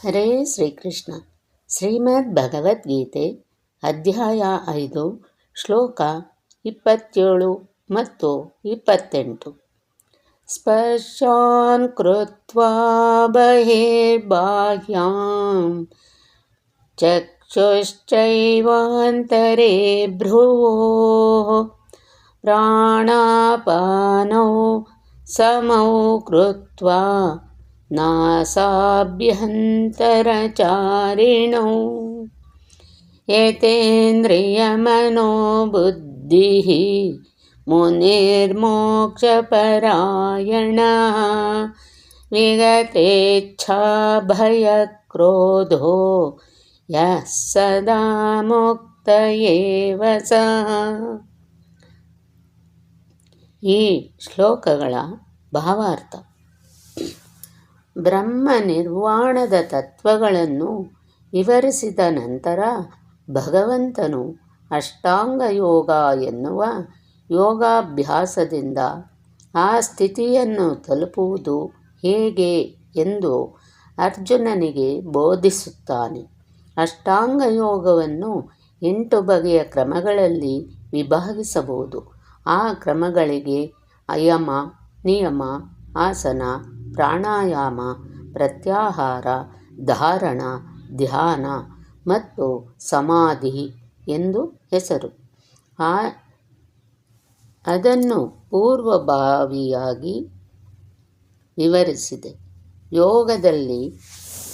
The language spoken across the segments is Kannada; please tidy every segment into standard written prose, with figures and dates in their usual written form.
ಹರೇ ಶ್ರೀಕೃಷ್ಣ. ಶ್ರೀಮದ್ ಭಗವದ್ಗೀತೆ ಅಧ್ಯಾಯ 5 ಶ್ಲೋಕ 27 ಮತ್ತು 28. ಸ್ಪರ್ಶಾನ್ ಕೃತ್ವಾ ಬಹಿರ್ಬಾಹ್ಯಾಂ ಚಕ್ಷುಶ್ಚೈವಾಂತರೇ ಭ್ರುವೋಃ ಪ್ರಾಣಾಪಾನೌ ಸಮೌ ಕೃತ್ವಾ ನಾಸಾಭ್ಯಂತರಚಾರಿಣೌ ಯತೇಂದ್ರಿಯಮನೋಬುದ್ಧಿಃ ಮುನಿರ್ಮೋಕ್ಷಪರಾಯಣಃ ವಿಗತೇಚ್ಛಾಭಯಕ್ರೋಧೋ ಯಃ ಸದಾ ಮುಕ್ತ ಏವ ಸಃ. ಈ ಶ್ಲೋಕಗಳ ಭಾವಾರ್ಥ: ಬ್ರಹ್ಮ ನಿರ್ವಾಣದ ತತ್ವಗಳನ್ನು ವಿವರಿಸಿದ ನಂತರ ಭಗವಂತನು ಅಷ್ಟಾಂಗ ಯೋಗ ಎನ್ನುವ ಯೋಗಾಭ್ಯಾಸದಿಂದ ಆ ಸ್ಥಿತಿಯನ್ನು ತಲುಪುವುದು ಹೇಗೆ ಎಂದು ಅರ್ಜುನನಿಗೆ ಬೋಧಿಸುತ್ತಾನೆ. ಅಷ್ಟಾಂಗ ಯೋಗವನ್ನು 8 ಬಗೆಯ ಕ್ರಮಗಳಲ್ಲಿ ವಿಭಾಗಿಸಬಹುದು. ಆ ಕ್ರಮಗಳಿಗೆ ಯಮ, ನಿಯಮ, ಆಸನ, ಪ್ರಾಣಾಯಾಮ, ಪ್ರತ್ಯಾಹಾರ, ಧಾರಣ, ಧ್ಯಾನ ಮತ್ತು ಸಮಾಧಿ ಎಂದು ಹೆಸರು. ಅದನ್ನು ಪೂರ್ವಭಾವಿಯಾಗಿ ವಿವರಿಸಿದೆ. ಯೋಗದಲ್ಲಿ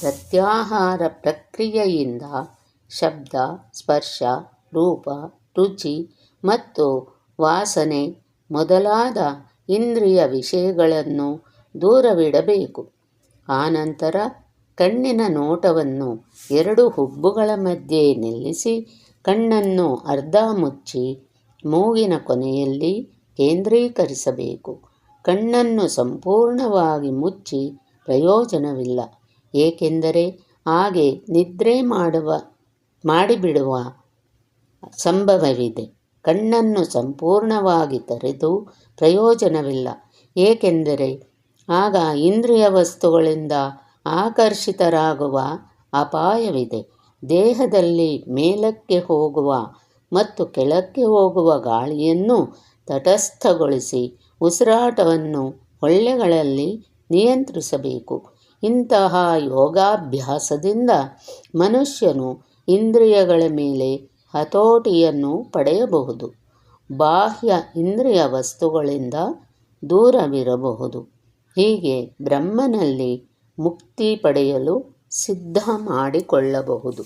ಪ್ರತ್ಯಾಹಾರ ಪ್ರಕ್ರಿಯೆಯಿಂದ ಶಬ್ದ, ಸ್ಪರ್ಶ, ರೂಪ, ರುಚಿ ಮತ್ತು ವಾಸನೆ ಮೊದಲಾದ ಇಂದ್ರಿಯ ವಿಷಯಗಳನ್ನು ದೂರವಿಡಬೇಕು. ಆನಂತರ ಕಣ್ಣಿನ ನೋಟವನ್ನು 2 ಹುಬ್ಬುಗಳ ಮಧ್ಯೆ ನಿಲ್ಲಿಸಿ ಕಣ್ಣನ್ನು ಅರ್ಧ ಮುಚ್ಚಿ ಮೂಗಿನ ಕೊನೆಯಲ್ಲಿ ಕೇಂದ್ರೀಕರಿಸಬೇಕು. ಕಣ್ಣನ್ನು ಸಂಪೂರ್ಣವಾಗಿ ಮುಚ್ಚಿ ಪ್ರಯೋಜನವಿಲ್ಲ, ಏಕೆಂದರೆ ಹಾಗೆ ನಿದ್ರೆ ಮಾಡಿಬಿಡುವ ಸಂಭವವಿದೆ. ಕಣ್ಣನ್ನು ಸಂಪೂರ್ಣವಾಗಿ ತೆರೆದು ಪ್ರಯೋಜನವಿಲ್ಲ, ಏಕೆಂದರೆ ಆಗ ಇಂದ್ರಿಯ ವಸ್ತುಗಳಿಂದ ಆಕರ್ಷಿತರಾಗುವ ಅಪಾಯವಿದೆ. ದೇಹದಲ್ಲಿ ಮೇಲಕ್ಕೆ ಹೋಗುವ ಮತ್ತು ಕೆಳಕ್ಕೆ ಹೋಗುವ ಗಾಳಿಯನ್ನು ತಟಸ್ಥಗೊಳಿಸಿ ಉಸಿರಾಟವನ್ನು ಹೊಳ್ಳೆಗಳಲ್ಲಿ ನಿಯಂತ್ರಿಸಬೇಕು. ಇಂತಹ ಯೋಗಾಭ್ಯಾಸದಿಂದ ಮನುಷ್ಯನು ಇಂದ್ರಿಯಗಳ ಮೇಲೆ ಹತೋಟಿಯನ್ನು ಪಡೆಯಬಹುದು, ಬಾಹ್ಯ ಇಂದ್ರಿಯ ವಸ್ತುಗಳಿಂದ ದೂರವಿರಬಹುದು. ಹೀಗೆ ಬ್ರಹ್ಮನಲ್ಲಿ ಮುಕ್ತಿ ಪಡೆಯಲು ಸಿದ್ಧ ಮಾಡಿಕೊಳ್ಳಬಹುದು.